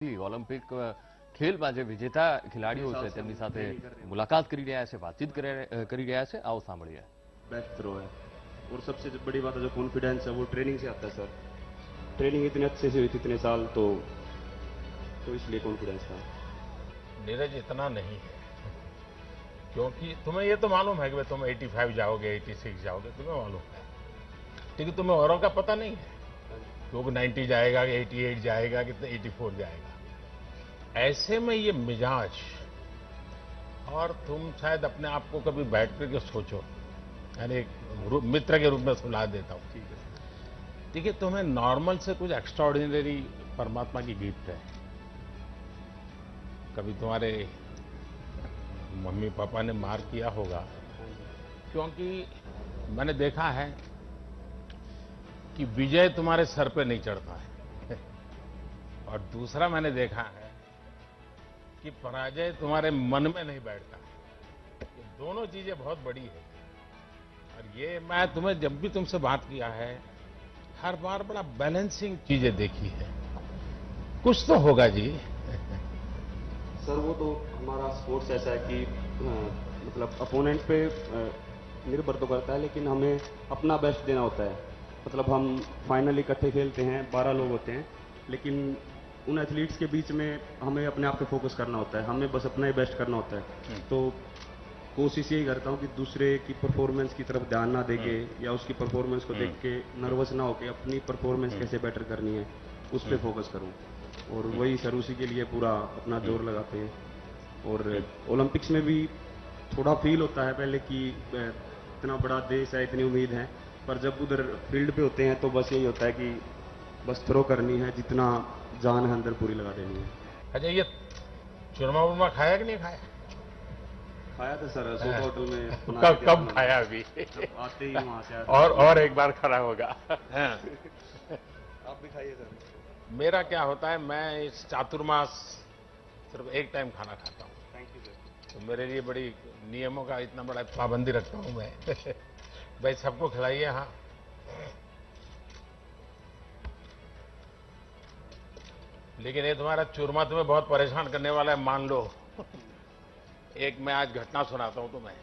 Olympic ખેલમાં જે વિજેતા ખેલાડીઓ છે તેમની સાથે મુલાકાત કરી રહ્યા છે, વાતચીત કરી રહ્યા છે। आओ સાંભળીએ। बेस्ट थ्रो है और सबसे बड़ी बात है जो कॉन्फिडेंस है वो ट्रेनिंग से आता है सर। ट्रेनिंग इतने अच्छे से हुई थी इतने साल तो इसलिए कॉन्फिडेंस था। नीरज इतना नहीं है क्योंकि तुम्हें ये तो मालूम है कि तुम 85 जाओगे 86 जाओगे, तुम्हें मालूम है, लेकिन तुम्हें औरों का पता नहीं है क्योंकि 90 जाएगा कि 88 जाएगा कि 84 जाएगा। ऐसे में ये मिजाज, और तुम शायद अपने आप को कभी बैठ करके सोचो, यानी एक मित्र के रूप में सलाह देता हूं। ठीक है, देखिए तुम्हें नॉर्मल से कुछ एक्स्ट्राऑर्डिनरी परमात्मा की गिफ्ट है। कभी तुम्हारे मम्मी पापा ने मार किया होगा, क्योंकि मैंने देखा है कि विजय तुम्हारे सर पे नहीं चढ़ता है और दूसरा मैंने देखा है कि पराजय तुम्हारे मन में नहीं बैठता है। ये दोनों चीजें बहुत बड़ी है और ये मैं तुम्हें जब भी तुमसे बात किया है हर बार बड़ा बैलेंसिंग चीजें देखी है। कुछ तो होगा जी। सर वो तो हमारा स्पोर्ट्स ऐसा है कि मतलब अपोनेंट पे निर्भर तो करता है, लेकिन हमें अपना बेस्ट देना होता है। मतलब हम फाइनल इकट्ठे खेलते हैं, 12 लोग होते हैं, लेकिन उन एथलीट्स के बीच में हमें अपने आप पे फोकस करना होता है, हमें बस अपना ही बेस्ट करना होता है। तो कोशिश यही करता हूँ कि दूसरे की परफॉर्मेंस की तरफ ध्यान ना देके या उसकी परफॉर्मेंस को देख के नर्वस ना होके अपनी परफॉर्मेंस कैसे बेटर करनी है उस पर फोकस करूँ, और वही सर उसी के लिए पूरा अपना जोर लगाते हैं। और ओलंपिक्स में भी थोड़ा फील होता है पहले कि इतना बड़ा देश है, इतनी उम्मीद है, पर जब उधर फील्ड पे होते हैं तो बस यही होता है कि बस थ्रो करनी है, जितना जान है अंदर पूरी लगा देनी है। अच्छा, ये चूरमा वूरमा खाया कि नहीं खाया? खाया था सर, सोफा होटल में। कब खाया अभी? आते ही वहां से और एक बार खड़ा होगा। आप भी खाइए सर। मेरा क्या होता है, मैं इस चातुर्मास सिर्फ एक टाइम खाना खाता हूँ। Thank you sir. तो मेरे लिए बड़ी नियमों का इतना बड़ा पाबंदी रखता हूँ मैं। भाई सबको खिलाइए। हाँ, लेकिन ये तुम्हारा चूरमा तुम्हें बहुत परेशान करने वाला है, मान लो। एक मैं आज घटना सुनाता हूं तुम्हें।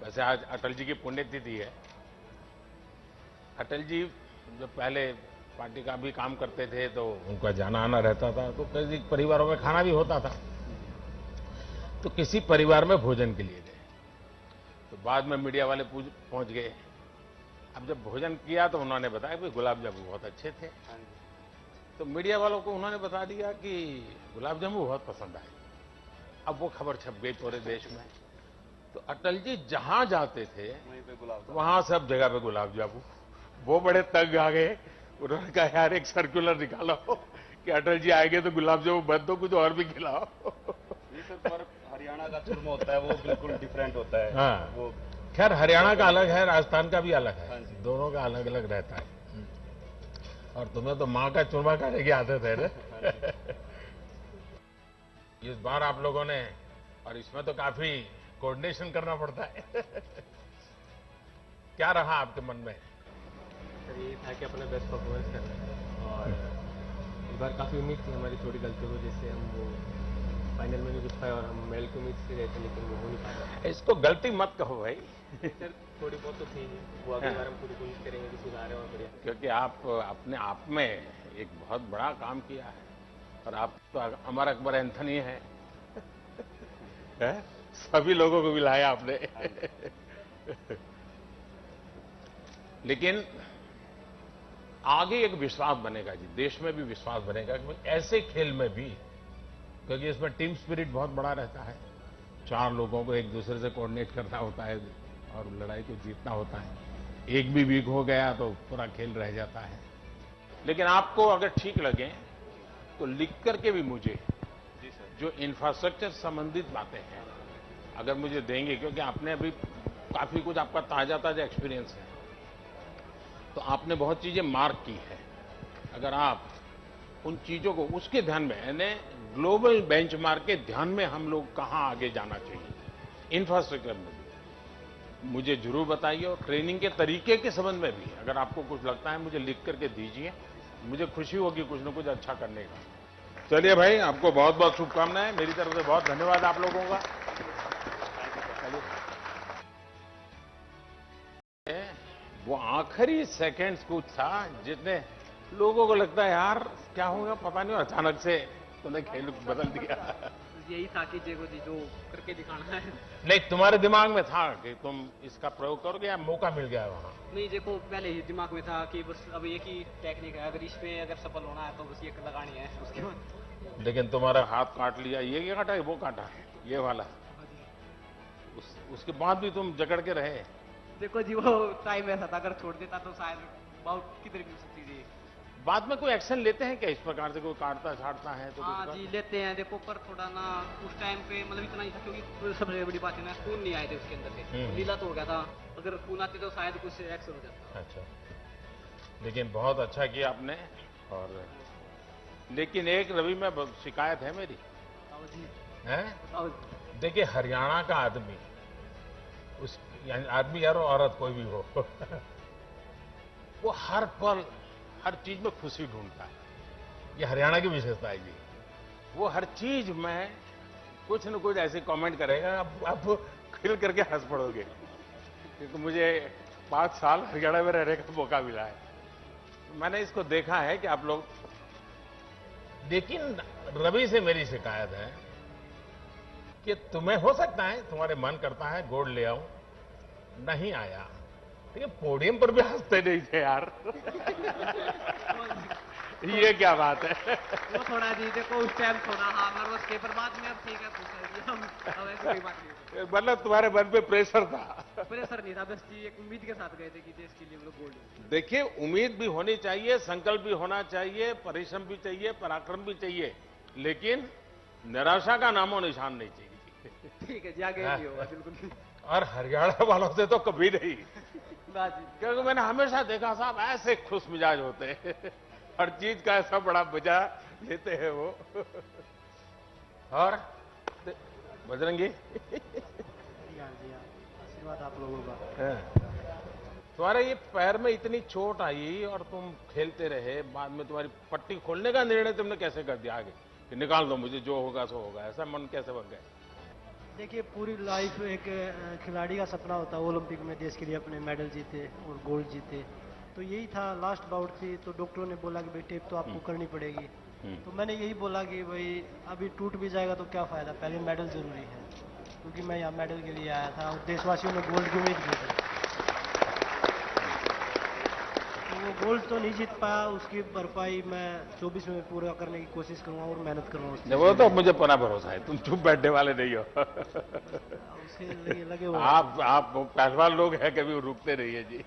वैसे आज अटल जी की पुण्यतिथि है। अटल जी जब पहले पार्टी का भी काम करते थे तो उनका जाना आना रहता था, तो कई परिवारों में खाना भी होता था। तो किसी परिवार में भोजन के लिए गए, तो बाद में मीडिया वाले पहुंच गए। अब जब भोजन किया तो उन्होंने बताया कि गुलाब जामुन बहुत अच्छे थे। तो मीडिया वालों को उन्होंने बता दिया कि गुलाब जामुन बहुत पसंद आए। अब वो खबर छप गई पूरे देश में। तो अटल जी जहां जाते थे वहां सब जगह पे गुलाब जामुन। वो बड़े तंग आ गए। उन्होंने कहा यार एक सर्कुलर निकालो कि अटल जी आएंगे तो गुलाब जामुन बंद दो, कुछ और भी खिलाओ। ये सर पर हरियाणा का चूरमा होता है वो बिल्कुल डिफरेंट होता है। हाँ, वो खैर हरियाणा का अलग है, राजस्थान का भी अलग है, दोनों का अलग अलग रहता है। और तुम्हें तो माँ का चूरमा खाने की आदत है ना। इस बार आप लोगों ने, और इसमें तो काफी कोऑर्डिनेशन करना पड़ता है। क्या रहा आपके मन में? सर ये था कि अपना बेस्ट परफॉर्मेंस करना है, और इस बार काफ़ी उम्मीद थी। हमारी थोड़ी गलतियों की वजह से हम वो फाइनल में नहीं कुछ पाए, और हम मेडल की उम्मीद से गए थे लेकिन वो हो नहीं पाया। इसको गलती मत कहो भाई। सर थोड़ी बहुत तो थी, वो अगली बार हम पूरी कोशिश करेंगे कि सुधारें और बढ़िया। क्योंकि आप अपने आप में एक बहुत बड़ा काम किया है, और आप तो अमर अकबर एंथनी है। सभी लोगों को मिलाया आपने। लेकिन आगे एक विश्वास बनेगा जी, देश में भी विश्वास बनेगा कि ऐसे खेल में भी, क्योंकि इसमें टीम स्पिरिट बहुत बड़ा रहता है। 4 लोगों को एक दूसरे से कोऑर्डिनेट करना होता है और लड़ाई को जीतना होता है। एक भी वीक हो गया तो पूरा खेल रह जाता है। लेकिन आपको अगर ठीक लगे तो लिख करके भी मुझे जो इंफ्रास्ट्रक्चर संबंधित बातें हैं अगर मुझे देंगे, क्योंकि आपने अभी काफी कुछ आपका ताजा ताजा एक्सपीरियंस है, तो आपने बहुत चीजें मार्क की है। अगर आप उन चीजों को उसके ध्यान में, यानी ग्लोबल बेंचमार्क के ध्यान में हम लोग कहां आगे जाना चाहिए इंफ्रास्ट्रक्चर में भी, मुझे जरूर बताइए। और ट्रेनिंग के तरीके के संबंध में भी अगर आपको कुछ लगता है मुझे लिख करके दीजिए। मुझे खुशी होगी कुछ न कुछ अच्छा करने का। चलिए भाई, आपको बहुत बहुत शुभकामनाएं, मेरी तरफ से बहुत धन्यवाद आप लोगों का। वो आखिरी सेकंड्स कुछ था जितने लोगों को लगता है यार क्या होगा पता नहीं, अचानक से तूने खेल बदल दिया। यही था कि देखो जी जो करके दिखाना है। नहीं, तुम्हारे दिमाग में था कि तुम इसका प्रयोग करोगे या मौका मिल गया वहां? नहीं देखो पहले ही दिमाग में था कि बस अब एक ही टेक्निक है, अगर इसमें अगर सफल होना है तो बस ये लगानी है, उसके बाद। लेकिन तुम्हारा हाथ काट लिया, ये क्या काटा है, वो काटा है, ये वाला। उसके बाद भी तुम जकड़ के रहे। देखो जी वो टाइम ऐसा था, अगर छोड़ देता तो शायद बहुत किधर भी हो सकती थी। बाद में कोई एक्शन लेते हैं क्या इस प्रकार से, कोई काटता छाटता है तो? हाँ जी लेते हैं, देखो पर थोड़ा ना उस टाइम पे मतलब इतना ही था, क्योंकि सबसे बड़ी बात है ना खून नहीं आए थे उसके अंदर से, लीला तो हो गया था, अगर खून आते तो शायद कुछ एक्शन हो जाता। अच्छा, लेकिन बहुत अच्छा किया आपने। और लेकिन एक रवि में शिकायत है मेरी। बताओ जी। है बताओ जी। देखिए, हरियाणा का आदमी, उस यानी आदमी यार औरत कोई भी हो वो हर पल हर चीज में खुशी ढूंढता है। ये हरियाणा की विशेषता है जी। वो हर चीज में कुछ न कुछ ऐसे कमेंट करेगा, अब खिल करके हंस पड़ोगे, क्योंकि मुझे 5 साल हरियाणा में रहने का मौका मिला है। मैंने इसको देखा है कि आप लोग, लेकिन रवि से मेरी शिकायत है कि तुम्हें हो सकता है तुम्हारे मन करता है गोल्ड ले आऊं, नहीं आया, लेकिन पोडियम पर भी हंसते नहीं थे यार ये क्या बात है? वो थोड़ा जी देखो उस टाइम थोड़ा हाँ नर्वस थे, पर बाद में अब ठीक है, हम अब ऐसी कोई बात नहीं। मतलब तुम्हारे मन पे प्रेशर था? प्रेशर नहीं था, बस जी एक उम्मीद के साथ गए थे कि देश के लिए हम लोग गोल्ड। देखिए, उम्मीद भी होनी चाहिए, संकल्प भी होना चाहिए, परिश्रम भी चाहिए, पराक्रम भी चाहिए, लेकिन निराशा का नामो निशान नहीं चाहिए। ठीक है जी, आगे नहीं होगा बिल्कुल। और हरियाणा वालों से तो कभी नहीं, बात जी। क्योंकि मैंने हमेशा देखा साहब ऐसे खुश मिजाज होते हैं हर चीज का ऐसा बड़ा मजा लेते हैं वो। और बजरंगी आशीर्वाद आप लोगों का। तुम्हारे ये पैर में इतनी चोट आई और तुम खेलते रहे, बाद में तुम्हारी पट्टी खोलने का निर्णय तुमने कैसे कर दिया आगे कि निकाल दो मुझे, जो होगा सो होगा, ऐसा मन कैसे बन गया? देखिए पूरी लाइफ एक खिलाड़ी का सपना होता है ओलंपिक में देश के लिए अपने मेडल जीते और गोल्ड जीते, तो यही था। लास्ट बाउट थी तो डॉक्टरों ने बोला कि भाई टेप तो आपको करनी पड़ेगी, तो मैंने यही बोला कि भाई अभी टूट भी जाएगा तो क्या फ़ायदा, पहले मेडल ज़रूरी है, क्योंकि मैं यहाँ मेडल के लिए आया था और देशवासियों ने गोल्ड की उम्मीद की थी। तो वो गोल्ड तो नहीं जीत पाया, उसकी भरपाई मैं 24 में पूरा करने की कोशिश करूँगा और मेहनत करूँगा। वो तो मुझे पूरा भरोसा है, तुम चुप बैठने वाले नहीं हो उसके लिए लगे हुए आप पहलवान लोग हैं, कभी रुकते नहीं है जी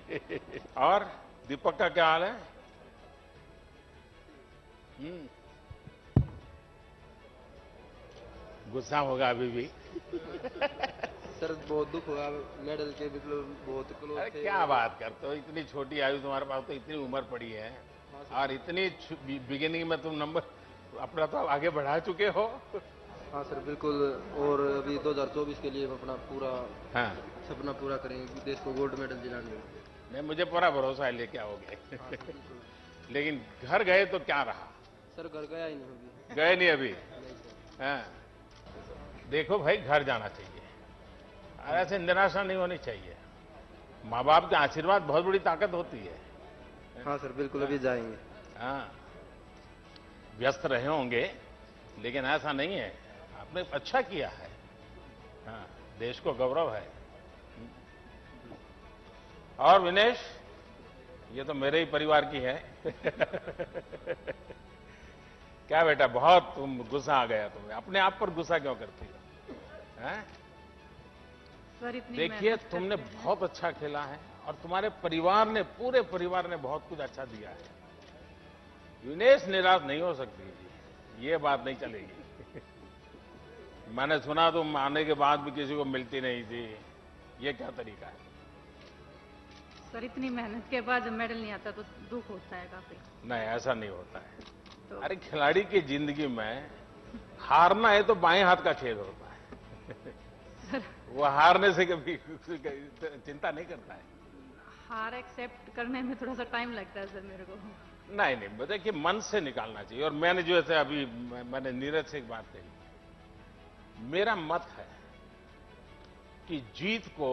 और दीपक का क्या हाल है? गुस्सा होगा अभी भी? सर बहुत दुख हुआ, मेडल के मतलब बहुत क्लोज अरे थे। क्या बात करते हो, इतनी छोटी आयु तुम्हारे पास, तो इतनी उम्र पड़ी है और इतनी बिगिनिंग में तुम नंबर अपना तो आगे बढ़ा चुके हो। हाँ सर बिल्कुल, और अभी 2024 के लिए हम अपना पूरा हाँ, सपना पूरा करेंगे, देश को गोल्ड मेडल दिलाने। नहीं मुझे पूरा भरोसा है लेके आओगे लेकिन घर गए तो क्या रहा? सर घर गया ही नहीं अभी। गए नहीं अभी? नहीं सर। हाँ, देखो भाई घर जाना चाहिए, और ऐसे निराशा नहीं होनी चाहिए। माँ बाप का आशीर्वाद बहुत बड़ी ताकत होती है। हाँ सर बिल्कुल, अभी जाएंगे। हाँ, व्यस्त रहे होंगे लेकिन ऐसा नहीं है, आपने अच्छा किया है। हाँ, देश को गौरव है। और विनेश, ये तो मेरे ही परिवार की है क्या बेटा, बहुत तुम गुस्सा आ गया तुम्हें, अपने आप पर गुस्सा क्यों करती हो? हैं? सर इतनी देखिए मेहनत तुमने करते हैं। बहुत अच्छा खेला है और तुम्हारे परिवार ने, पूरे परिवार ने बहुत कुछ अच्छा दिया है। विनेश निराश नहीं हो सकती जी, ये बात नहीं चलेगी मैंने सुना तुम आने के बाद भी किसी को मिलती नहीं थी, ये क्या तरीका है? सर इतनी मेहनत के बाद जब मेडल नहीं आता तो दुख होता है काफी। नहीं, ऐसा नहीं होता है। तो अरे खिलाड़ी की जिंदगी में हारना है तो बाएं हाथ का खेल होता है वो हारने से कभी चिंता नहीं करता है। हार एक्सेप्ट करने में थोड़ा सा टाइम लगता है सर मेरे को। नहीं नहीं, देखिए मन से निकालना चाहिए। और मैंने जो है अभी मैंने नीरज से एक बात कही, मेरा मत है कि जीत को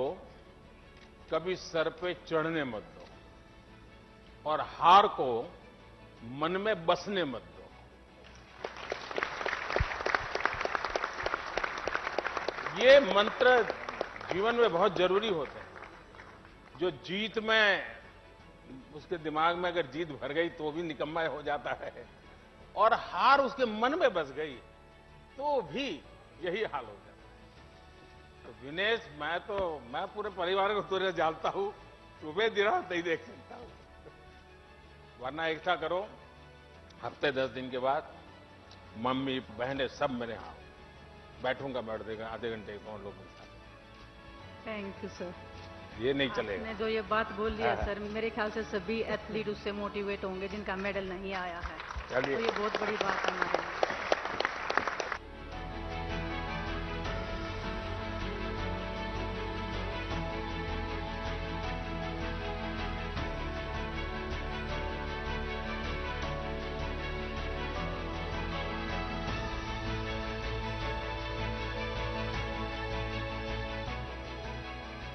कभी सर पे चढ़ने मत दो और हार को मन में बसने मत दो। ये मंत्र जीवन में बहुत जरूरी होते हैं। जो जीत में उसके दिमाग में अगर जीत भर गई तो भी निकम्मा हो जाता है, और हार उसके मन में बस गई तो भी यही हाल हो जाता है। तो विनेश, मैं पूरे परिवार को तुझे जानता हूं, सुबह दिन रात नहीं देख सकता हूं। वरना ऐसा करो, हफ्ते 10 दिन के बाद मम्मी बहनें सब मेरे यहाँ बैठूंगा, बैठ देगा आधे घंटे कौन लोगों के साथ। Thank you sir. ये नहीं चलेगा। आपने जो ये बात बोल दी है सर, मेरे ख्याल से सभी एथलीट उससे मोटिवेट होंगे जिनका मेडल नहीं आया है। चलिए, तो ये बहुत बड़ी बात है हमारे लिए।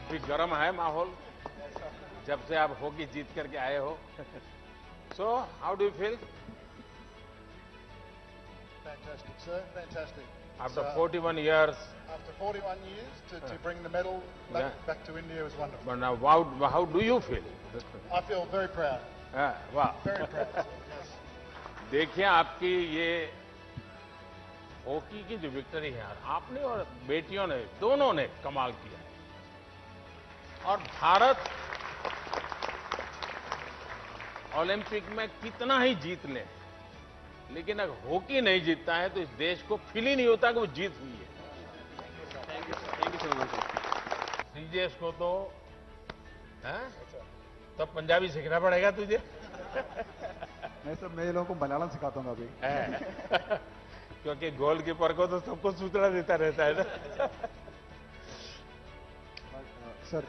अभी गर्म है माहौल जब से आप हॉकी जीत करके आए हो। So how do you feel Fantastic, sir. Fantastic. After So, 41 years? after 41 years to bring the medal back to India was wonderful. But now how do you feel? I feel very proud. वाह, Very proud. sir. Yes. देखिए आपकी ये hockey की जो victory है यार, आपने और बेटियों ने दोनों ने कमाल किया। और भारत ओलंपिक में कितना ही जीत ले, लेकिन अगर हॉकी नहीं जीतता है तो इस देश को फील ही नहीं होता कि वो जीत हुई है। Thank you so much. सीजेस को तो तब पंजाबी सीखना पड़ेगा तुझे। नहीं सर, मैं ये लोगों को मलयालम सिखाता हूँ अभी। क्योंकि गोलकीपर को तो सबको सूचना देता रहता है ना। सर,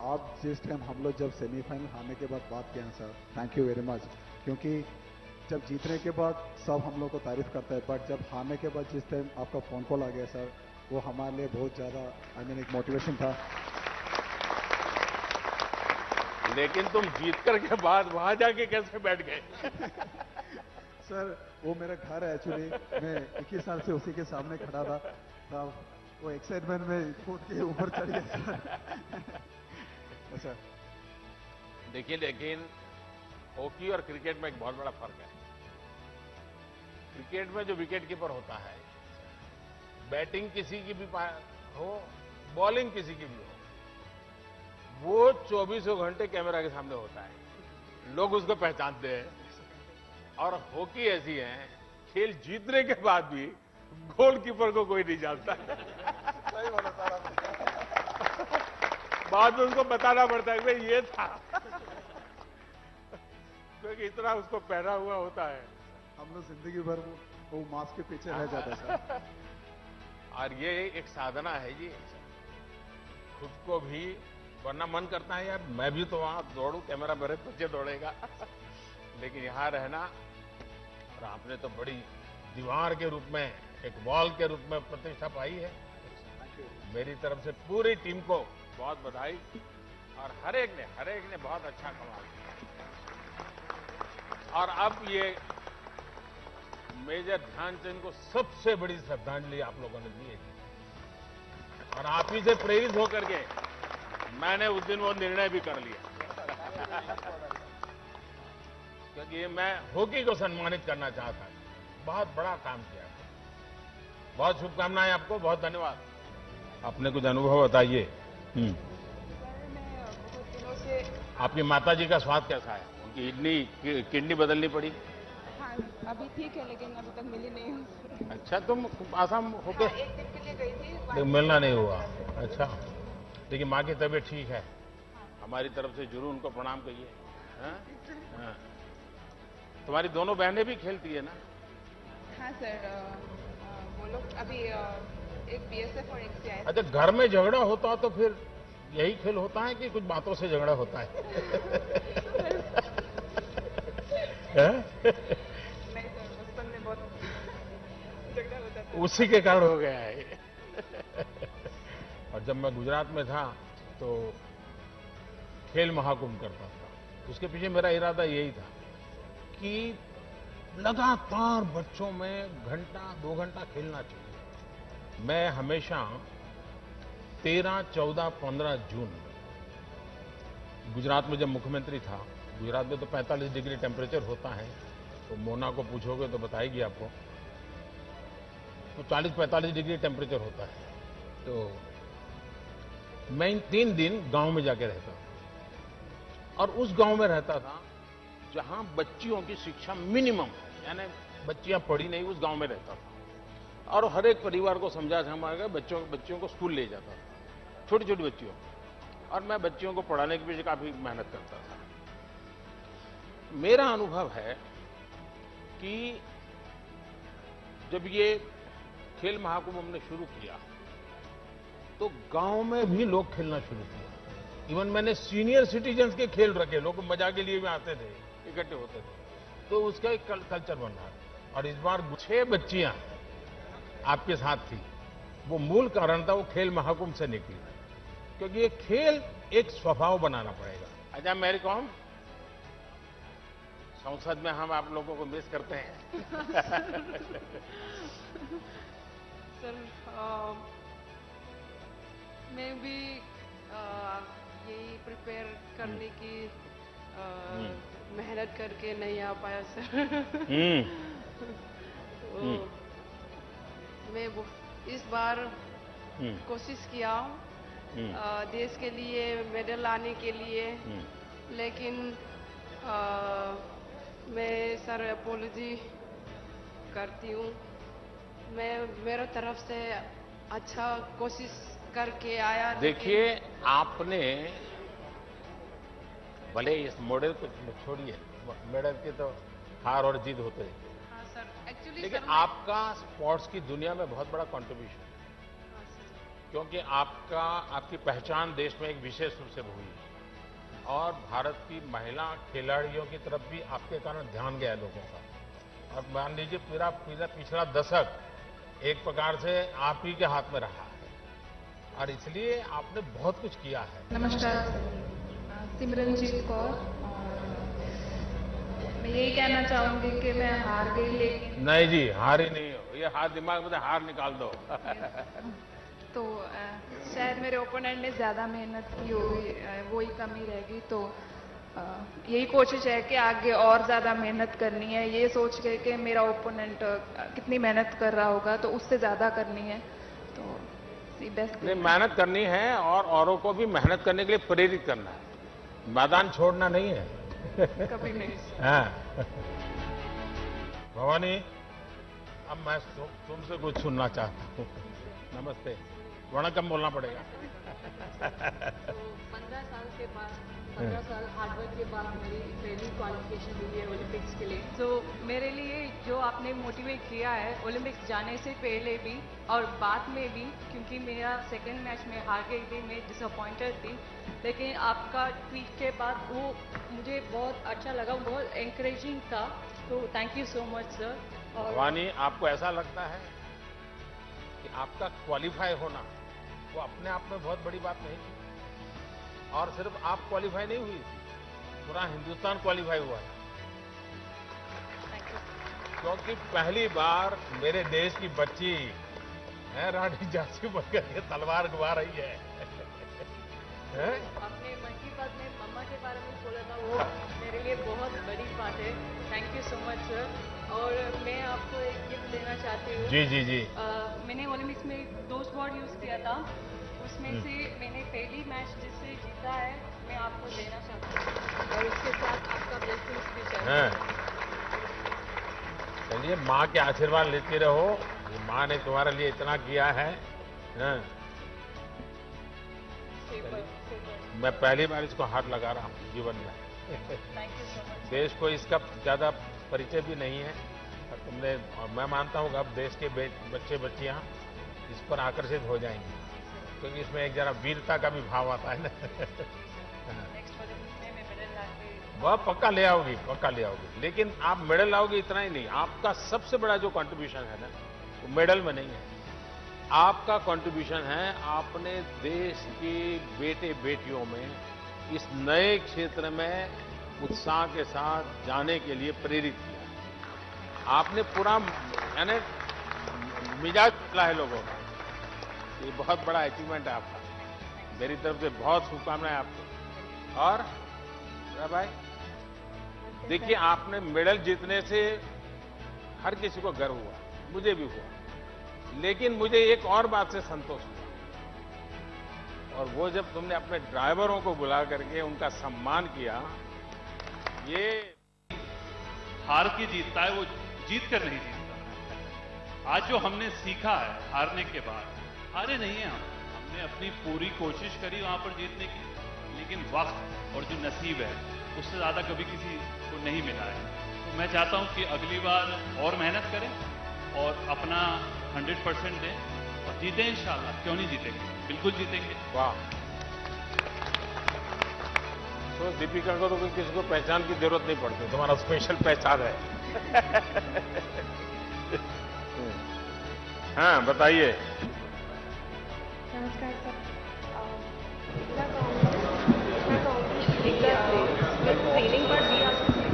आप जिस टाइम हम लोग जब सेमीफाइनल हारने के बाद बात किए हैं sir, thank you very much. क्योंकि जब जीतने के बाद सब हम लोग को तारीफ करता है, बट जब हारने के बाद जिस टाइम आपका फोन कॉल आ गया सर, वो हमारे लिए बहुत ज़्यादा एक मोटिवेशन था। लेकिन तुम जीत कर के बाद वहां जाके कैसे बैठ गए? सर, वो मेरा घर है एक्चुअली, मैं 21 साल से उसी के सामने खड़ा था, तब वो एक्साइटमेंट में कूद के ऊपर चढ़ गया सर। देखिए, लेकिन हॉकी और क्रिकेट में एक बहुत बड़ा फर्क है। क्रिकेट में जो विकेट कीपर होता है, बैटिंग किसी की भी हो, बॉलिंग किसी की भी हो, वो 24 घंटे कैमरा के सामने होता है, लोग उसको पहचानते हैं। और हॉकी ऐसी है, खेल जीतने के बाद भी गोलकीपर को कोई नहीं जानता। सही बोला सर। बाद में उसको बताना पड़ता है कि भाई ये था, क्योंकि इतना उसको पहना हुआ होता है। हम लोग जिंदगी भर वो मास्क के पीछे रह जाते हैं सर। और ये एक साधना है जी, खुद को भी, वरना मन करता है यार मैं भी तो वहां दौड़ूं, कैमरा मेरे पीछे दौड़ेगा। लेकिन यहां रहना, और आपने तो बड़ी दीवार के रूप में, एक वॉल के रूप में प्रतिष्ठा पाई है। मेरी तरफ से पूरी टीम को बहुत बधाई, और हर एक ने बहुत अच्छा कमाल किया। और अब ये मेजर ध्यानचंद को सबसे बड़ी श्रद्धांजलि आप लोगों ने दी है, और आप ही से प्रेरित होकर के मैंने उस दिन वो निर्णय भी कर लिया, क्योंकि ये मैं हॉकी को सम्मानित करना चाहता हूं। बहुत बड़ा काम किया, बहुत शुभकामनाएं आपको, बहुत धन्यवाद। अपने कुछ अनुभव बताइए। आपकी माताजी का स्वाद कैसा है? उनकी किडनी बदलनी पड़ी? हाँ, अभी ठीक है, लेकिन अभी तक मिली नहीं हूँ। अच्छा, तुम आसाम होके? हाँ, एक दिन के लिए गई थी, लेकिन मिलना नहीं हुआ। अच्छा, लेकिन माँ की तबीयत ठीक है? हमारी तरफ से जरूर उनको प्रणाम कहिए। हाँ। तुम्हारी दोनों बहनें भी खेलती है ना? हाँ सर, वो लोग अभी एक बीएसएफ और एक सीआई। अच्छा, घर में झगड़ा होता तो फिर यही खेल होता है कि कुछ बातों से झगड़ा होता है? नहीं सर, बचपन में बहुत झगड़ा होता था। उसी के कारण हो गया है ये। और जब मैं गुजरात में था तो खेल महाकुंभ करता था। उसके पीछे मेरा इरादा यही था कि लगातार बच्चों में घंटा 2 घंटा खेलना चाहिए। मैं हमेशा 13, 14, 15 जून गुजरात में जब मुख्यमंत्री था, गुजरात में तो 45 डिग्री टेम्परेचर होता है, तो मोना को पूछोगे तो बताएगी आपको, तो 40-45 डिग्री टेम्परेचर होता है। तो मैं इन 3 दिन गांव में जाके रहता था और उस गांव में रहता था जहां बच्चियों की शिक्षा मिनिमम, यानी बच्चियां पढ़ी नहीं, उस गांव में रहता था। और हर एक परिवार को समझा समझा बच्चियों को स्कूल ले जाता था, छोटी छोटी बच्चियों। और मैं बच्चियों को पढ़ाने के पीछे काफी मेहनत करता था। मेरा अनुभव है कि जब ये खेल महाकुंभ हमने शुरू किया तो गांव में भी लोग खेलना शुरू किया। इवन मैंने सीनियर सिटीजन्स के खेल रखे, लोग मजा के लिए भी आते थे, इकट्ठे होते थे, तो उसका एक कल्चर बन रहा है। और इस बार 6 बच्चियां आपके साथ थी। वो मूल कारण था, वो खेल महाकुंभ से निकली, क्योंकि ये खेल एक स्वभाव बनाना पड़ेगा। अच्छा मेरी कॉम, संसद में हम आप लोगों को मिस करते हैं। सर मैं भी यही प्रिपेयर करने की मेहनत करके नहीं आ पाया सर। तो मैं इस बार कोशिश किया देश के लिए मेडल लाने के लिए, लेकिन मैं सर अपोलॉजी करती हूँ। मैं मेरे तरफ से अच्छा कोशिश करके आया। देखिए आपने भले इस मॉडल को छोड़िए, मेडल के तो हार और जीत होते हैं। हाँ सर, एक्चुअली लेकिन सर आपका स्पोर्ट्स की दुनिया में बहुत बड़ा कंट्रीब्यूशन है, क्योंकि आपकी पहचान देश में एक विशेष रूप से हुई है और भारत की महिला खिलाड़ियों की तरफ भी आपके कारण ध्यान गया लोगों का। और मान लीजिए पूरा पिछला दशक एक प्रकार से आप ही के हाथ में रहा है और इसलिए आपने बहुत कुछ किया है। नमस्कार, सिमरनजीत कौर। मैं यही कहना चाहूंगी कि मैं हार गई, लेकिन नहीं जी हार ही नहीं हो, ये हार दिमाग में से हार निकाल दो। तो शायद मेरे ओपोनेंट ने ज्यादा मेहनत की होगी, वही कमी रहेगी। तो यही कोशिश है कि आगे और ज्यादा मेहनत करनी है, ये सोच के कि मेरा ओपोनेंट कितनी मेहनत कर रहा होगा तो उससे ज्यादा करनी है। तो बेस्ट नहीं, मेहनत करनी है और औरों को भी मेहनत करने के लिए प्रेरित करना है, मैदान छोड़ना नहीं है। कभी नहीं। हाँ। भवानी, अब मैं तुमसे कुछ सुनना चाहता हूँ। नमस्ते, वणकम बोलना पड़ेगा। 15 साल के बाद 15 साल हार्डवर्क के बाद मेरी पहली क्वालिफिकेशन हुई है ओलंपिक्स के लिए। तो मेरे लिए जो आपने मोटिवेट किया है ओलंपिक्स जाने से पहले भी और बाद में भी, क्योंकि मेरा सेकंड मैच में हार गई थी, मैं डिसअपॉइंटेड थी, लेकिन आपका ट्वीट के बाद वो मुझे बहुत अच्छा लगा, बहुत एनकरेजिंग था। तो thank you so much sir. और भवानी, आपको ऐसा लगता है कि आपका क्वालिफाई होना वो अपने आप में बहुत बड़ी बात नहीं थी, और सिर्फ आप क्वालिफाई नहीं हुई थी, पूरा हिंदुस्तान क्वालिफाई हुआ था, क्योंकि पहली बार मेरे देश की बच्ची है रानी झांसी बनकर के तलवार घुमा रही है। आपने मन की बात में मम्मा के बारे में बोला था, वो मेरे लिए बहुत बड़ी बात है। Thank you so much sir. और मैं आपको एक गिफ्ट देना चाहती हूँ। जी जी जी। मैंने ओलंपिक्स में 2 स्वॉर्ड यूज किया था, उसमें से मैंने पहली मैच जिससे जीता है मैं आपको देना चाहती हूँ, और उसके साथ आपका ब्लेसिंग्स भी चाहिए। चलिए, माँ के आशीर्वाद लेती रहो, ये माँ ने तुम्हारे लिए इतना किया है। मैं पहली बार इसको हाथ लगा रहा हूँ जीवन में। Thank you so much. देश को इसका ज्यादा परिचय भी नहीं है, और तुमने, और मैं मानता हूँ कि अब देश के बच्चे बच्चियां इस पर आकर्षित हो जाएंगे, क्योंकि इसमें एक जरा वीरता का भी भाव आता है ना। नेक्स्ट ओलंपिक्स में मैं मेडल लाके वह पक्का ले आओगी, पक्का ले आओगी। लेकिन आप मेडल लाओगे इतना ही नहीं, आपका सबसे बड़ा जो कंट्रीब्यूशन है ना, वो मेडल में नहीं है। आपका कंट्रीब्यूशन है आपने देश के बेटे बेटियों में इस नए क्षेत्र में उत्साह के साथ जाने के लिए प्रेरित किया। आपने पूरा यानी मिजाज बदला है लोगों का। ये बहुत बड़ा अचीवमेंट है आपका। मेरी तरफ से बहुत शुभकामनाएं आपको। और भाई देखिए, आपने मेडल जीतने से हर किसी को गर्व हुआ, मुझे भी हुआ, लेकिन मुझे एक और बात से संतोष हुआ, और वो जब तुमने अपने ड्राइवरों को बुला करके उनका सम्मान किया। ये हार के जीतता है, वो जीत कर नहीं जीतता। आज जो हमने सीखा है हारने के बाद, हारे नहीं है हमने अपनी पूरी कोशिश करी वहां पर जीतने की, लेकिन वक्त और जो नसीब है उससे ज्यादा कभी किसी को नहीं मिला है। तो मैं चाहता हूं कि अगली बार और मेहनत करें और अपना 100% दें और जीतें इंशाल्लाह। क्यों नहीं जीतेंगे, बिल्कुल जीतेंगे। वाह। तो दीपिका को तो किसी को पहचान की जरूरत नहीं पड़ती, तुम्हारा स्पेशल पहचान है। हाँ बताइए। नमस्कार सर। ट्रेनिंग पर भी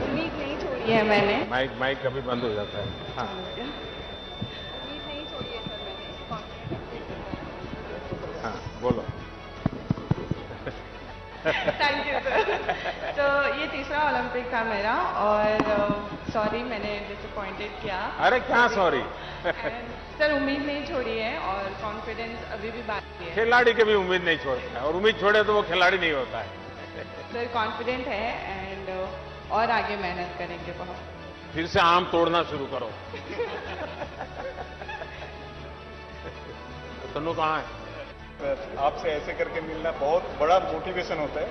उम्मीद नहीं छोड़ी है मैंने। माइक कभी बंद हो जाता है। हाँ उम्मीद नहीं छोड़ी है सर मैंने। हाँ बोलो। Thank you sir. तो ये तीसरा ओलंपिक था मेरा और सॉरी मैंने डिसअपॉइंटेड किया। अरे क्या सॉरी। सर उम्मीद नहीं छोड़ी है और कॉन्फिडेंस अभी भी बाकी है। खिलाड़ी कभी उम्मीद नहीं छोड़ता है, और उम्मीद छोड़े तो वो खिलाड़ी नहीं होता है। सर कॉन्फिडेंट है एंड और आगे मेहनत करेंगे बहुत। फिर से आम तोड़ना शुरू करो। तनु कहाँ है? आपसे ऐसे करके मिलना बहुत बड़ा मोटिवेशन होता है।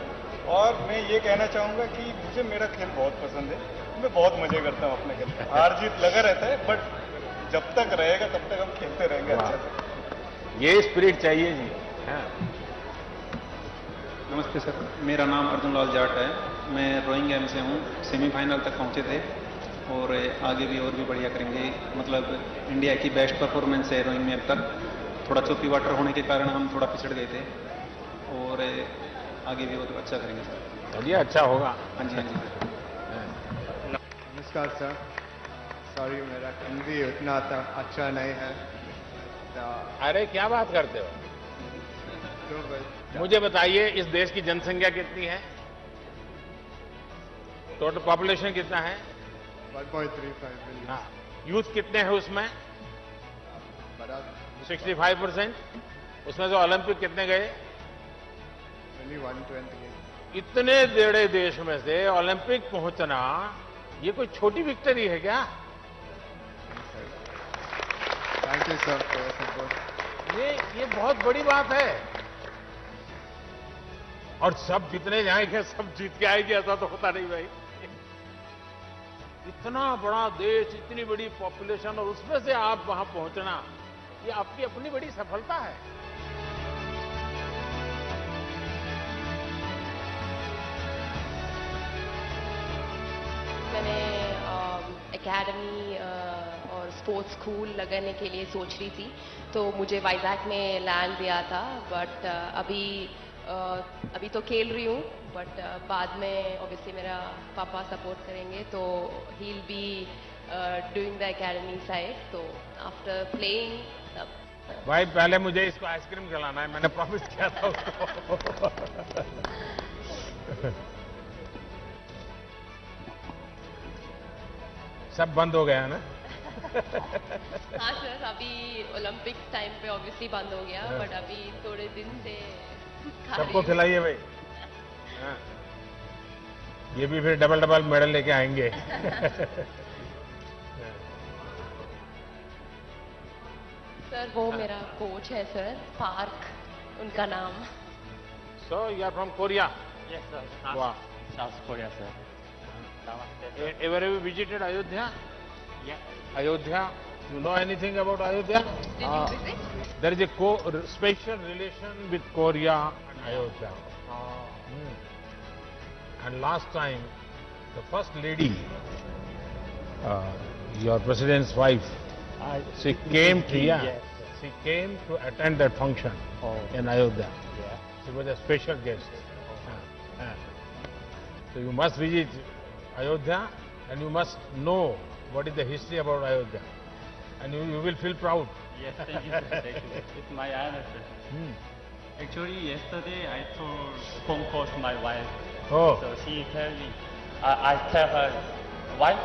और मैं ये कहना चाहूंगा कि मुझे मेरा खेल बहुत पसंद है, मैं बहुत मजे करता हूँ अपने खेल में। हार जीत लगा रहता है, बट जब तक रहेगा तब तक हम खेलते रहेंगे अच्छे से। ये स्पिरिट चाहिए जी। हाँ। नमस्ते सर, मेरा नाम अर्जुन लाल जाट है। मैं रोइंग गेम से हूँ। सेमीफाइनल तक पहुँचे थे और आगे भी और भी बढ़िया करेंगे। मतलब इंडिया की बेस्ट परफॉर्मेंस है रोइंग में अब तक। थोड़ा चौकी वाटर होने के कारण हम थोड़ा पिछड़ गए थे और आगे भी और अच्छा करेंगे सर। चलिए अच्छा होगा। हाँ जी हाँ जी। नमस्कार सर। सॉरी मेरा हिंदी उतना अच्छा नहीं है। अरे क्या बात करते हो। मुझे बताइए इस देश की जनसंख्या कितनी है? टोटल पॉपुलेशन कितना है? 1.35 मिलियन। हाँ। यूथ कितने हैं उसमें? 65%। उसमें से ओलंपिक कितने गए? 128। इतने बड़े देश में से ओलंपिक पहुंचना ये कोई छोटी विक्ट्री है क्या? Thank you sir for your support. ये बहुत बड़ी बात है। और सब जितने जाएंगे सब जीत के आएंगे ऐसा तो होता नहीं भाई। इतना बड़ा देश, इतनी बड़ी पॉपुलेशन और उसमें से आप वहां पहुंचना, ये आपकी अपनी बड़ी सफलता है। मैंने एकेडमी और स्पोर्ट्स स्कूल लगाने के लिए सोच रही थी, तो मुझे वाइजैक में लैंड दिया था। बट अभी तो खेल रही हूँ, बट बाद में ऑब्वियसली मेरा पापा सपोर्ट करेंगे, तो he will be doing the academy side. तो आफ्टर प्लेइंग तब भाई पहले मुझे इसको आइसक्रीम खिलाना है, मैंने प्रॉमिस किया था उसको। सब बंद हो गया ना? हाँ सर, अभी ओलंपिक टाइम पे ऑब्वियसली बंद हो गया, बट अभी थोड़े दिन से सबको खिलाइए भाई। हाँ। ये भी फिर डबल डबल मेडल लेके आएंगे। सर वो मेरा कोच है सर, पार्क उनका नाम। So you are from Korea? Yes sir. Wow. South Korea sir. Ever have you visited Ayodhya? Yeah. Ayodhya? You know anything about Ayodhya? Did you visit? There is a special relation with Korea and Ayodhya. And last time the first lady, your president's wife, she came to she came to attend that function in Ayodhya. She was a special guest. So you must visit Ayodhya and you must know what is the history about Ayodhya, and you will feel proud. Yes, thank you, sir. Thank you. It's my honor, sir. Actually, yesterday I told phone call to my wife. Oh. So she tell me, I tell her, wife,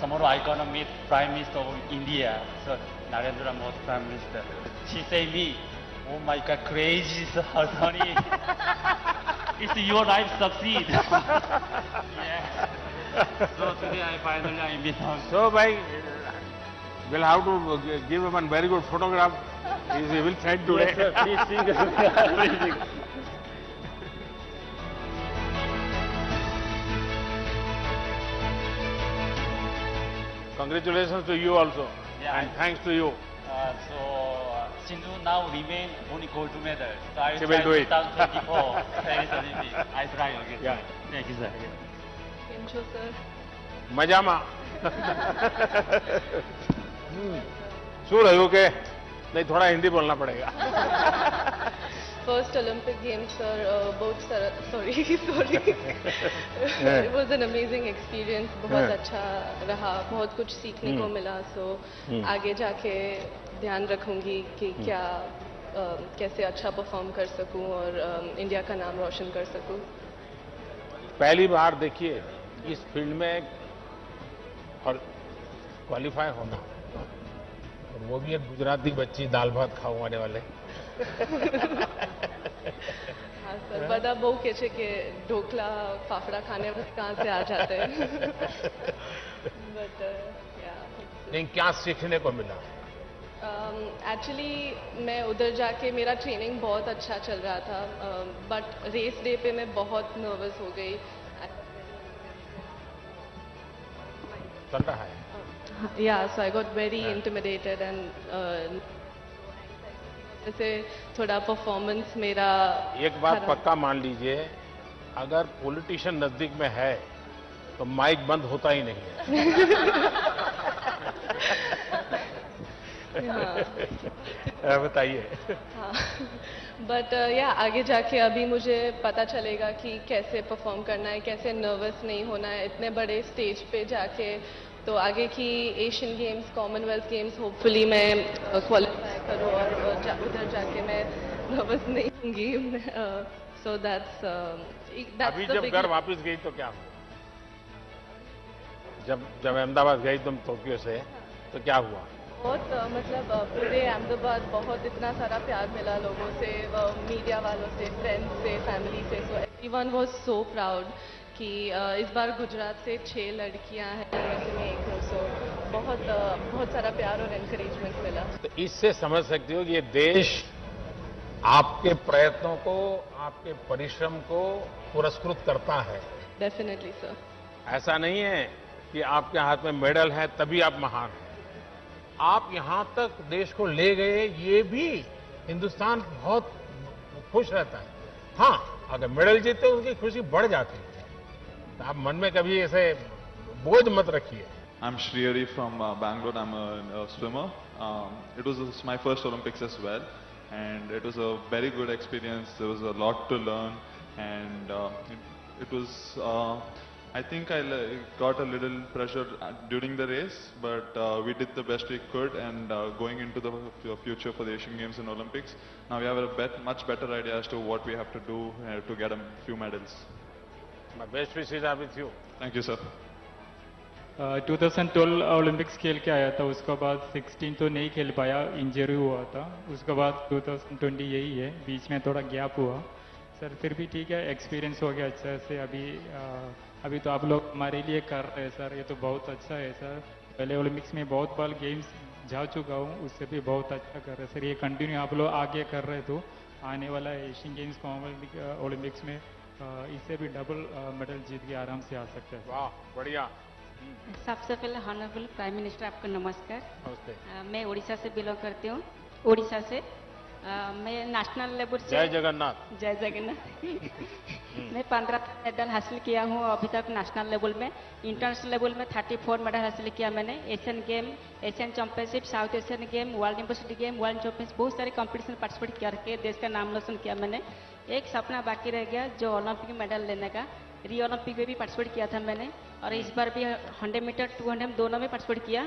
tomorrow I gonna meet Prime Minister of India, so Narendra Modi Prime Minister. She say me, oh my God, crazy, sir, honey. It's your life succeed. Yeah. So today I finally meet her. So by we'll have to give him a very good photograph. He will send today. Yes, sir. Please sing. Please sing. Congratulations to you also, and thanks to you. Sindhu now remain only gold medal. So I She try will do it. 2024 Paris Olympics. I try again. Yeah. Thank you, sir. કેમ છો sir? મજામાં. શું રહ્યું કે नहीं थोड़ा हिंदी बोलना पड़ेगा. फर्स्ट ओलंपिक गेम्स सर बहुत sorry it was an amazing experience. बहुत अच्छा रहा, बहुत कुछ सीखने को मिला. सो आगे जाके ध्यान रखूंगी कि क्या कैसे अच्छा परफॉर्म कर सकूं और इंडिया का नाम रोशन कर सकूं. पहली बार देखिए इस फील्ड में और क्वालिफाई होना, और वो भी एक गुजराती बच्ची दाल भात खाओ आने वाले. हाँ सर, બધા બહુ કહે છે કે ઢોકલા ફાફડા ખાને कहाँ से आ जाते हैं. बट लेकिन क्या सीखने को मिला? एक्चुअली मैं उधर जाके मेरा ट्रेनिंग बहुत अच्छा चल रहा था, बट रेस डे पे मैं बहुत नर्वस हो गई. चल रहा है. Yeah, so I got very intimidated and जैसे थोड़ा परफॉर्मेंस मेरा. एक बात पक्का मान लीजिए, अगर पॉलिटिशियन नजदीक में है तो माइक बंद होता ही नहीं है. बताइए. हाँ, बट या आगे जाके अभी मुझे पता चलेगा कि कैसे परफॉर्म करना है, कैसे नर्वस नहीं होना है इतने बड़े स्टेज पे जाके. तो आगे की Asian games, Commonwealth games hopefully मैं क्वालिफाई करूँ और उधर जाके मैं नर्वस नहीं होंगी. सो दैट्स अभी जब घर वापस गई तो क्या हुआ? जब अहमदाबाद गई तुम टोक्यो से, तो क्या हुआ? बहुत मतलब पूरे अहमदाबाद बहुत इतना सारा प्यार मिला लोगों से, मीडिया वालों से, फ्रेंड्स से, फैमिली से. So everyone was so proud कि इस बार गुजरात से 6 लड़कियां हैं, वैसे में एक हूँ. सो बहुत सारा प्यार और एनकरेजमेंट मिला. तो इससे समझ सकते हो कि ये देश आपके प्रयत्नों को, आपके परिश्रम को पुरस्कृत करता है. Definitely sir. ऐसा नहीं है कि आपके हाथ में मेडल है तभी आप महान हैं. आप यहां तक देश को ले गए, ये भी हिंदुस्तान बहुत खुश रहता है. हाँ, अगर मेडल जीते उनकी खुशी बढ़ जाती है. तो आप मन में कभी ऐसे बोझ मत रखिए. I'm Shriyari from Bangalore. I'm a swimmer. It was my first Olympics as well, and it was a very good experience. There was a lot to learn, and it was. I think I got a little pressure during the race, but we did the best we could, and going into the future for the Asian Games and Olympics, now we have a much better idea as to what we have to do to get a few medals. My best wishes are with you. Thank you, sir. 2012 Olympics खेल के आया था, उसके बाद 16 तो नहीं खेल पाया, इंजरी हुआ था. उसके बाद 2020 यही है, बीच में थोड़ा गैप हुआ. सर फिर भी ठीक है, एक्सपीरियंस हो गया अच्छा से. अभी तो आप लोग हमारे लिए कर रहे हैं सर, ये तो बहुत अच्छा है सर. पहले ओलंपिक्स में बहुत बार गेम्स जा चुका हूँ, उससे भी बहुत अच्छा कर रहे हैं सर. ये कंटिन्यू आप लोग आगे कर रहे तो आने वाला एशियन गेम्स, कॉमनवेल्थ ओलंपिक्स में इससे भी डबल मेडल जीत के आराम से आ सकते हैं. वाह, बढ़िया. सबसे पहले ऑनरेबल प्राइम मिनिस्टर आपको नमस्कार. नमस्ते. मैं उड़ीसा से बिलोंग करती हूँ. उड़ीसा से मैं नेशनल लेवल से जय जगन्नाथ। जय जगन्नाथ मैं 15 मेडल हासिल किया हूँ अभी तक नेशनल लेवल में। इंटरनेशनल लेवल में 34 मेडल हासिल किया मैंने। Asian game, Asian championship, south Asian game, world university game, world championship, बहुत सारे कंपटीशन पार्टिसिपेट करके देश का नाम रोशन किया मैंने। एक सपना बाकी रह गया जो ओलंपिक मेडल लेने का। रियो ओलंपिक में भी पार्टिसिपेट किया था मैंने और इस बार भी 100 मीटर 200 दोनों में पार्टिसिपेट किया।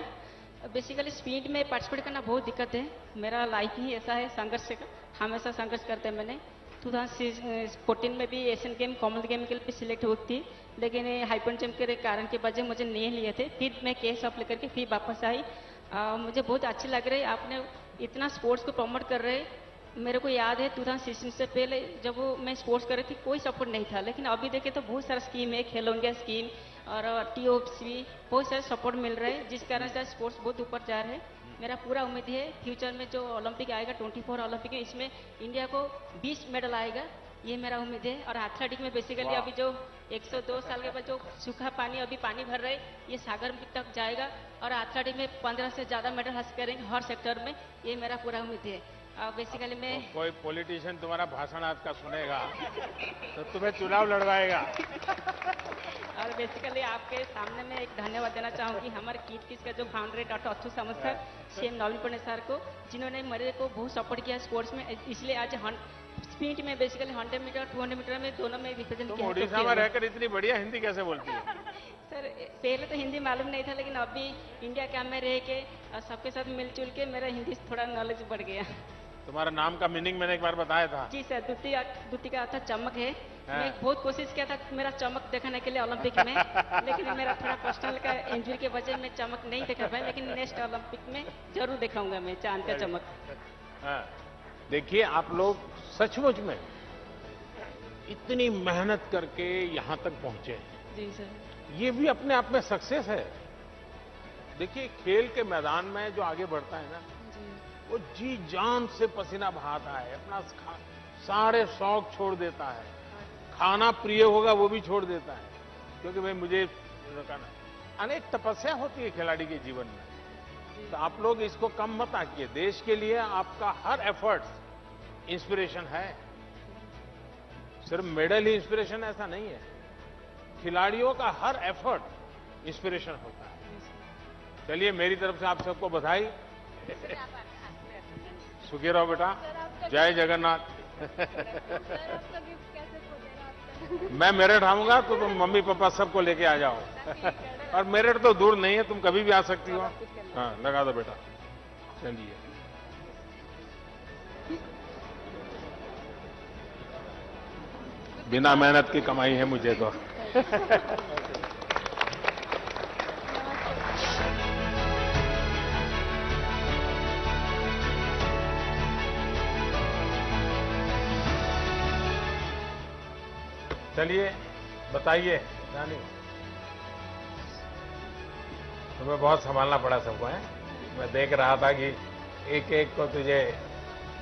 बेसिकली स्पीड में पार्टिसिपेट करना बहुत दिक्कत है। मेरा लाइफ ही ऐसा है, संघर्ष का हमेशा संघर्ष करते हैं मैंने। 2014 में भी एशियन गेम कॉमनवेल्थ गेम के लिए सिलेक्ट हुई थी, लेकिन हाइपर जंप के कारण के वजह मुझे नहीं लिए थे। फिर मैं केस अप लेकर के फिर वापस आई। मुझे बहुत अच्छी लग रही है, आपने इतना स्पोर्ट्स को प्रमोट कर रहे। मेरे को याद है 2016 से पहले जब मैं स्पोर्ट्स कर रही थी कोई सपोर्ट नहीं था, लेकिन अभी देखे तो बहुत सारा स्कीम है, खेलो इंडिया स्कीम और TOPC बहुत सारे सपोर्ट मिल रहे हैं, जिस कारण से स्पोर्ट्स बहुत ऊपर जा रहे हैं। मेरा पूरा उम्मीद है फ्यूचर में जो ओलंपिक आएगा 24 ओलंपिक में, इसमें इंडिया को 20 मेडल आएगा, ये मेरा उम्मीद है। और एथलेटिक में बेसिकली अभी जो 102 साल के बाद जो सूखा पानी अभी पानी भर रहे ये सागर तक जाएगा और एथलेटिक में 15 से ज़्यादा मेडल हासिल करेंगे हर सेक्टर में, ये मेरा पूरा उम्मीद है। बेसिकली मैं कोई पॉलिटिशियन तुम्हारा भाषण आज का सुनेगा तो तुम्हें चुनाव लड़वाएगा। और बेसिकली आपके सामने मैं एक धन्यवाद देना चाहूँगी हमारे किट किस का जो founder doctor Achyuta Samanta sir, CM Navneet Patnaik sir को, जिन्होंने मेरे को बहुत सपोर्ट किया स्पोर्ट्स में। इसलिए आज स्पीड में बेसिकली 100 मीटर 200 मीटर में दोनों में रिप्रेजेंट किया। उड़ीसा में रहकर इतनी बढ़िया हिंदी कैसे बोलती है? सर पहले तो हिंदी मालूम नहीं था, लेकिन अभी इंडिया कैंप में रह के सबके साथ मिलजुल के मेरा हिंदी थोड़ा नॉलेज बढ़ गया। तुम्हारा नाम का मीनिंग मैंने एक बार बताया था। जी सर, द्वितीय का अर्थ चमक है। मैं बहुत कोशिश किया था मेरा चमक दिखाने के लिए ओलंपिक में, लेकिन मेरा थोड़ा पर्सनल का इंजरी के वजह में चमक नहीं दिखा पाया, लेकिन नेक्स्ट ओलंपिक में जरूर दिखाऊंगा मैं चांद का चमक। देखिए आप लोग सचमुच में इतनी मेहनत करके यहाँ तक पहुंचे हैं। जी सर, ये भी अपने आप में सक्सेस है। देखिए खेल के मैदान में जो आगे बढ़ता है ना, वो जी जान से पसीना बहाता है, अपना सारे शौक छोड़ देता है, खाना प्रिय होगा वो भी छोड़ देता है, क्योंकि भाई मुझे अनेक तपस्या होती है खिलाड़ी के जीवन में। तो आप लोग इसको कम मत आकिए। देश के लिए आपका हर एफर्ट इंस्पिरेशन है। सिर्फ मेडल ही इंस्पिरेशन ऐसा नहीं है, खिलाड़ियों का हर एफर्ट इंस्पिरेशन होता है। चलिए मेरी तरफ से आप सबको बधाई। सुखी रहो बेटा, जय जगन्नाथ। मैं मेरठ आऊंगा तो तुम मम्मी पापा सबको लेके आ जाओ। और मेरठ तो दूर नहीं है, तुम कभी भी आ सकती हो। हाँ लगा दो बेटा, चलिए। बिना मेहनत की कमाई है मुझे तो। चलिए बताइए रानी, तुम्हें बहुत संभालना पड़ा सबको है। मैं देख रहा था कि एक एक को तुझे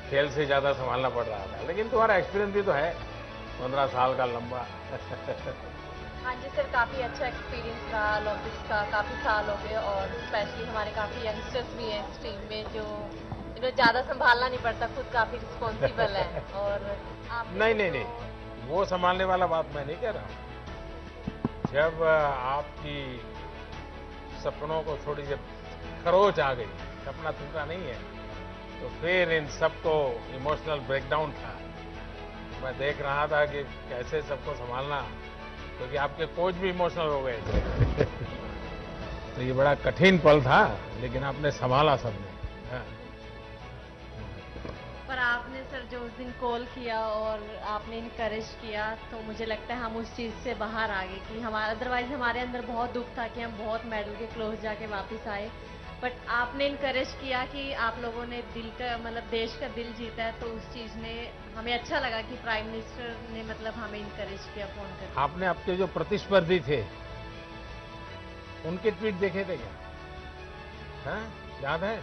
खेल से ज्यादा संभालना पड़ रहा था, लेकिन तुम्हारा एक्सपीरियंस भी तो है 15 साल का लंबा। हाँ जी सर, काफ़ी अच्छा एक्सपीरियंस रहा ओलंपिक्स का। काफ़ी साल हो गए और स्पेशली हमारे काफ़ी यंगस्टर्स भी हैं इस टीम में जो जिन्हें ज़्यादा संभालना नहीं पड़ता, खुद काफ़ी रिस्पॉन्सिबल है। और आप नहीं, वो संभालने वाला बात मैं नहीं कह रहा हूँ। जब आपकी सपनों को थोड़ी सी खरोच आ गई, सपना टूटा नहीं है, तो फिर इन सबको इमोशनल ब्रेकडाउन था। मैं देख रहा था कि कैसे सबको संभालना, क्योंकि आपके कोच भी इमोशनल हो गए थे। तो ये बड़ा कठिन पल था, लेकिन आपने संभाला सबने। हाँ। पर आपने सर जो उस दिन कॉल किया और आपने इनकरेज किया, तो मुझे लगता है हम उस चीज़ से बाहर आ गए कि हमारा अदरवाइज हमारे अंदर बहुत दुख था कि हम बहुत मेडल के क्लोज जाके वापस आए। बट आपने इनकरेज किया कि आप लोगों ने दिल का मतलब देश का दिल जीता है, तो उस चीज़ ने हमें अच्छा लगा कि प्राइम मिनिस्टर ने मतलब हमें इनकरेज किया फोन करके। आपने आपके जो प्रतिस्पर्धी थे उनके ट्वीट देखे थे क्या? हाँ? याद है?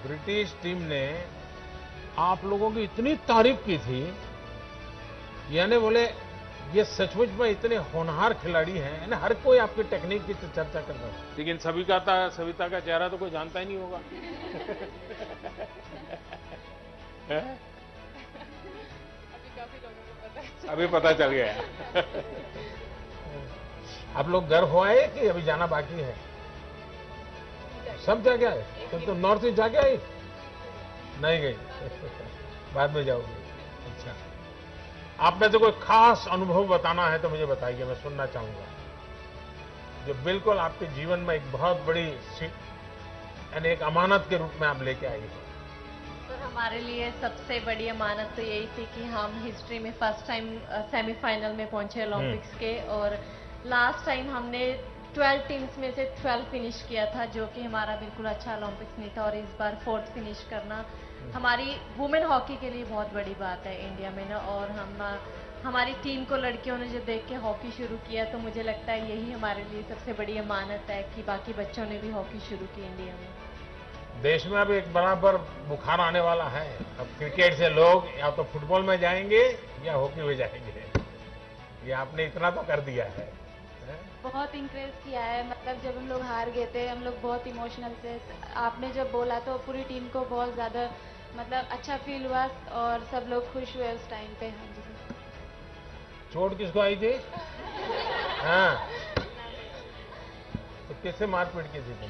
ब्रिटिश टीम ने आप लोगों की इतनी तारीफ की थी, यानी बोले ये सचमुच में इतने होनहार खिलाड़ी हैं ना, हर कोई आपकी टेक्निक की चर्चा कर रहा है, लेकिन सविता का चेहरा तो कोई जानता ही नहीं होगा। अभी पता चल गया। आप लोग गर्व हो आए कि अभी जाना बाकी है? सब जाके आए? तो नॉर्थ ईस्ट जाके आई? नहीं गई। बाद में जाओगे? अच्छा, आप में से कोई खास अनुभव बताना है तो मुझे बताइए, मैं सुनना चाहूंगा, जो बिल्कुल आपके जीवन में एक बहुत बड़ी यानी एक अमानत के रूप में आप लेके आई हो। सर, हमारे लिए सबसे बड़ी अमानत तो यही थी कि हम हिस्ट्री में फर्स्ट टाइम सेमीफाइनल में पहुंचे ओलंपिक्स के, और लास्ट टाइम हमने 12 टीम्स में से 12 फिनिश किया था, जो कि हमारा बिल्कुल अच्छा ओलंपिक्स नहीं था, और इस बार 4th फिनिश करना हमारी वुमेन हॉकी के लिए बहुत बड़ी बात है इंडिया में ना। और हमारी टीम को लड़कियों ने जो देख के हॉकी शुरू किया, तो मुझे लगता है यही हमारे लिए सबसे बड़ी अमानत है कि बाकी बच्चों ने भी हॉकी शुरू की इंडिया में। देश में अब एक बराबर बुखार आने वाला है, अब क्रिकेट से लोग या तो फुटबॉल में जाएंगे या हॉकी में जाएंगे, ये आपने इतना तो कर दिया है। बहुत इंकरेज किया है, मतलब जब हम लोग हार गए थे हम लोग बहुत इमोशनल थे, आपने जब बोला तो पूरी टीम को बहुत ज़्यादा मतलब अच्छा फील हुआ और सब लोग खुश हुए उस टाइम पे। हाँ जी। चोट किसको आई थी? हाँ, तो किससे मारपीट की थी तुम?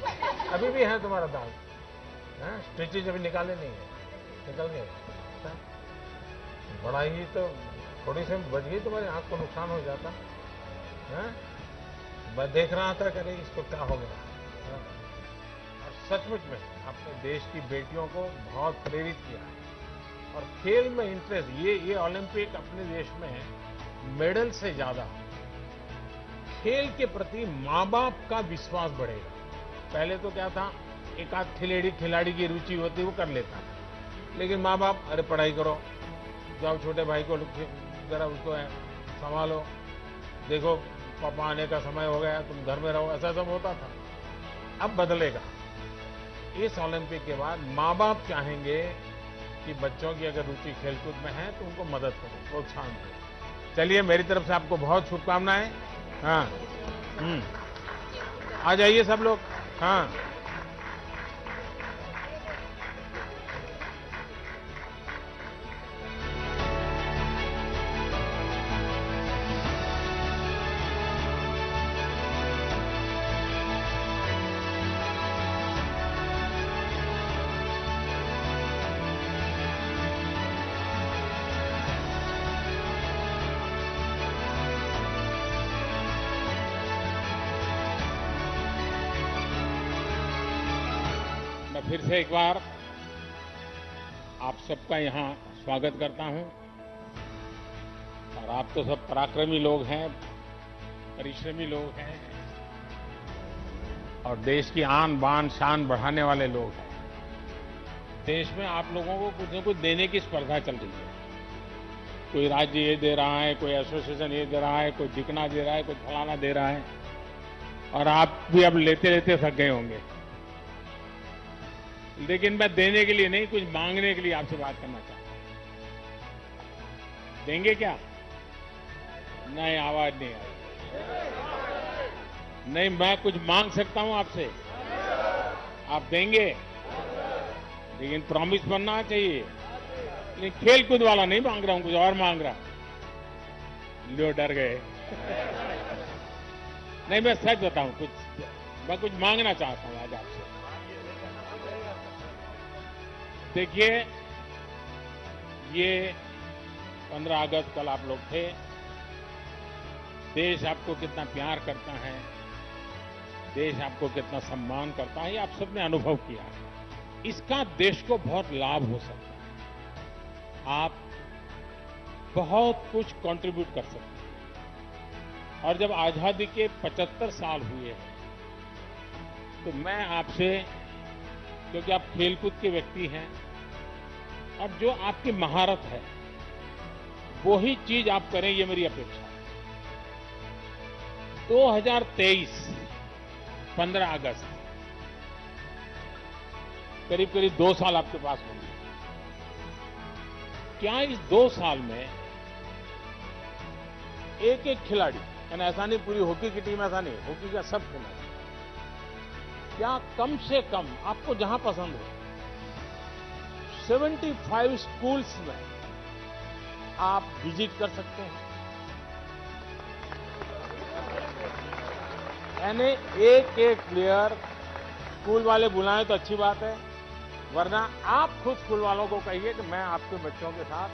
अभी भी है तुम्हारा दाग? हाँ, स्टिचेज अभी निकाले नहीं है? निकल गए? बड़ा ही तो थोड़ी सी बच गई, तुम्हारी आंख को नुकसान हो जाता। हाँ, मैं देख रहा था कि अरे इसको क्या हो गया। हाँ? और सचमुच में अपने देश की बेटियों को बहुत प्रेरित किया है, और खेल में इंटरेस्ट, ये ओलंपिक अपने देश में मेडल से ज्यादा खेल के प्रति माँ बाप का विश्वास बढ़ेगा। पहले तो क्या था, एक आध खिलाड़ी की रुचि होती वो कर लेता, लेकिन माँ बाप अरे पढ़ाई करो, जाओ छोटे भाई को जरा उसको संभालो, देखो पापा आने का समय हो गया, तुम घर में रहो, ऐसा सब होता था। अब बदलेगा। इस ओलंपिक के बाद माँ बाप चाहेंगे कि बच्चों की अगर रुचि खेलकूद में है तो उनको मदद करो, प्रोत्साहन दो। चलिए, मेरी तरफ से आपको बहुत शुभकामनाएं। हाँ, आ जाइए सब लोग। हाँ, फिर से एक बार आप सबका यहाँ स्वागत करता हूँ, और आप तो सब पराक्रमी लोग हैं, परिश्रमी लोग हैं, और देश की आन बान शान बढ़ाने वाले लोग हैं। देश में आप लोगों को कुछ न कुछ देने की स्पर्धा चल रही है। कोई राज्य ये दे रहा है, कोई एसोसिएशन ये दे रहा है, कोई दिखना दे रहा है, कोई फलाना दे रहा है, और आप भी अब लेते लेते थक गए होंगे। लेकिन मैं देने के लिए नहीं, कुछ मांगने के लिए आपसे बात करना चाहता हूं। देंगे क्या? नहीं, आवाज नहीं आई। नहीं, मैं कुछ मांग सकता हूं आपसे, आप देंगे, लेकिन प्रॉमिस बनना चाहिए। लेकिन खेल कूद वाला नहीं मांग रहा हूं, कुछ और मांग रहा। लो, डर गए। नहीं, मैं सच बताऊं, मैं कुछ मांगना चाहता हूं आज आपसे। देखिए, ये 15 अगस्त कल आप लोग थे। देश आपको कितना प्यार करता है, देश आपको कितना सम्मान करता है, ये आप सबने अनुभव किया। इसका देश को बहुत लाभ हो सकता है। आप बहुत कुछ कंट्रीब्यूट कर सकते हैं। और जब आजादी के 75 साल हुए हैं, तो मैं आपसे, क्योंकि आप खेलकूद के व्यक्ति हैं और जो आपकी महारत है वो ही चीज आप करें, ये मेरी अपेक्षा है। 2023 15 अगस्त, करीब करीब 2 साल आपके पास होंगे। क्या इस 2 साल में एक एक खिलाड़ी, यानी ऐसा नहीं पूरी हॉकी की टीम, ऐसा नहीं, हॉकी का सब खिलाड़ी, क्या कम से कम आपको जहां पसंद हो 75 स्कूल्स में आप विजिट कर सकते हैं। यानी एक एक प्लेयर स्कूल वाले बुलाएं तो अच्छी बात है, वरना आप खुद स्कूल वालों को कहिए कि मैं आपके बच्चों के साथ